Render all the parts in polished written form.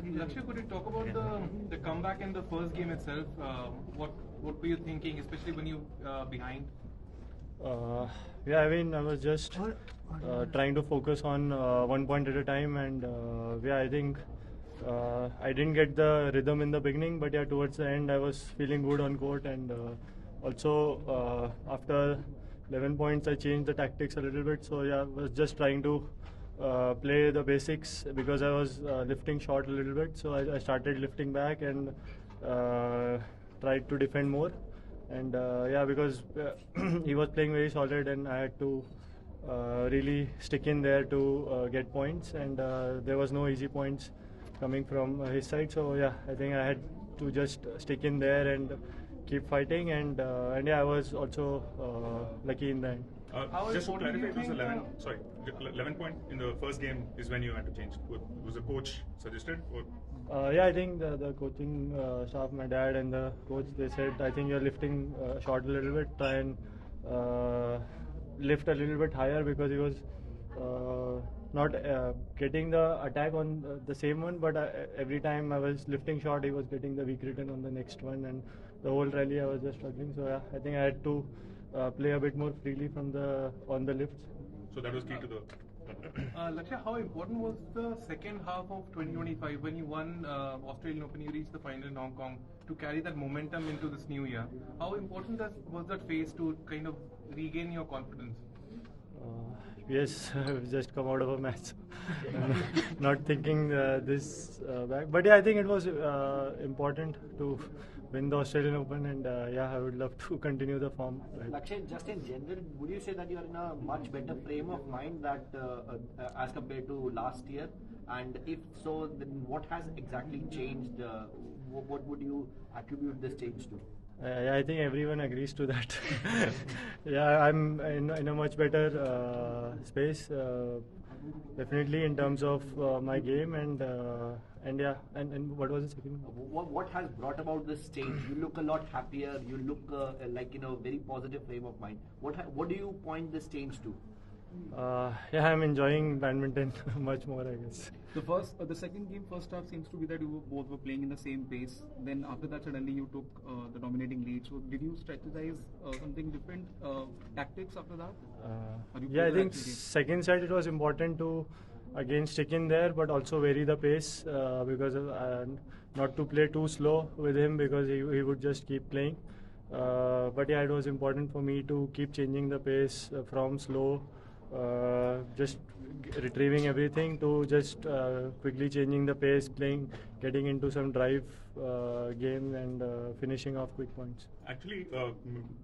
Lakshya, could you talk about the comeback in the first game itself? What were you thinking, especially when you behind? Yeah, I mean, I was just trying to focus on 1 point at a time, and yeah, I think I didn't get the rhythm in the beginning, but yeah, towards the end, I was feeling good on court, and also after 11 points, I changed the tactics a little bit. So yeah, I was just trying to play the basics because I was lifting short a little bit. So I started lifting back and tried to defend more. And yeah, because he was playing very solid, and I had to really stick in there to get points, and there was no easy points coming from his side. So yeah, I think I had to just stick in there and keep fighting, and yeah, I was also lucky in the end. Just to clarify, it was 11. Sorry, 11 point in the first game is when you had to change. Was the coach suggested? Or? Yeah, I think the coaching staff, my dad and the coach, they said, I think you're lifting short a little bit, try and lift a little bit higher, because he was not getting the attack on the same one, but every time I was lifting short, he was getting the weak return on the next one, and the whole rally I was just struggling. So yeah, I think I had to play a bit more freely from on the lifts. So that was key to the. Lakshya, how important was the second half of 2025 when you won Australian Open, you reached the final in Hong Kong, to carry that momentum into this new year? How important was that phase to kind of regain your confidence? Yes, I've just come out of a match, not thinking this back. But yeah, I think it was important to win the Australian Open, and yeah, I would love to continue the form. Lakshya, just in general, would you say that you are in a much better frame of mind that as compared to last year? And if so, then what has exactly changed? What would you attribute this change to? Yeah, I think everyone agrees to that. Yeah, I'm in a much better space, definitely in terms of my game, and yeah, and what was the second? What has brought about this change? You look a lot happier. You look like very positive frame of mind. What do you point this change to? Yeah, I'm enjoying badminton much more, I guess. The second game, first half seems to be that you both were playing in the same pace. Then after that, suddenly you took the dominating lead. So did you strategize something different, tactics after that? Yeah, I think second set it was important to again stick in there, but also vary the pace because not to play too slow with him, because he would just keep playing. But yeah, it was important for me to keep changing the pace from slow. Just retrieving everything to just quickly changing the pace, getting into some drive game, and finishing off quick points. Actually,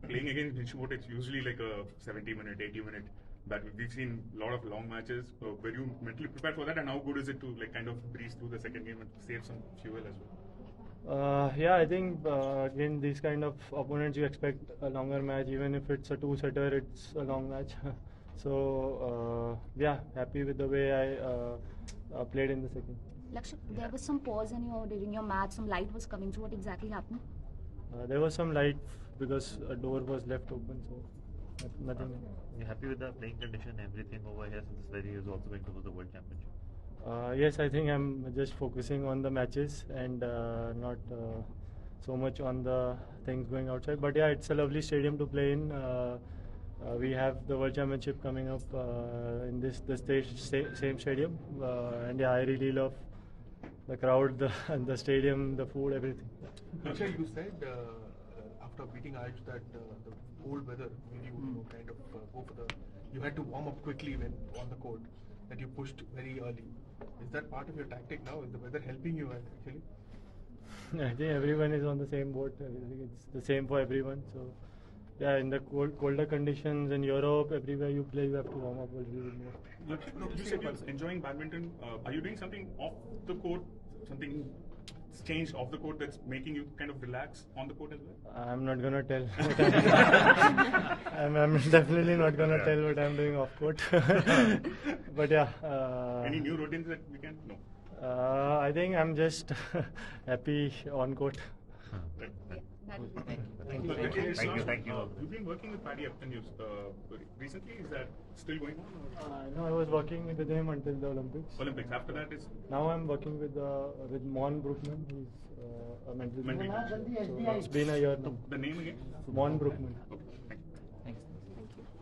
playing against Nishimoto, it's usually like a 70-minute, 80-minute. But we've seen a lot of long matches. Were you mentally prepared for that, and how good is it to kind of breeze through the second game and save some fuel as well? Yeah, I think again these kind of opponents, you expect a longer match. Even if it's a two-setter, it's a long match. So yeah, happy with the way I played in the second. Lakshya, there was some pause during your match. Some light was coming through. What exactly happened? There was some light because a door was left open. So nothing. You're happy with the playing condition, everything over here, since this very is also going towards the World Championship? Yes, I think I'm just focusing on the matches and not so much on the things going outside. But yeah, it's a lovely stadium to play in. We have the World Championship coming up in this same stadium, and yeah, I really love the crowd, the stadium, the food, everything. Lakshya, you said after beating Ayush that the cold weather made you kind of go for you had to warm up quickly when on the court, that you pushed very early. Is that part of your tactic now? Is the weather helping you actually? I think everyone is on the same boat. I think it's the same for everyone. So yeah, in the colder conditions in Europe, everywhere you play, you have to warm up a little bit more. You said you're enjoying badminton. Are you doing something off the court, something changed off the court that's making you kind of relax on the court as well? I'm not gonna tell. I'm definitely not gonna tell what I'm doing off court. But yeah. Any new routines that we can know? I think I'm just happy on court. That would be great. Thank you. Thank you. You've been working with Paddy Upton recently. Is that still going on? No, I was working with him until the Olympics. Olympics. After that is Now I'm working with Mon Brookman. He's a mental Mental health. health. So it's been a year now. the name again. Mon Brookman.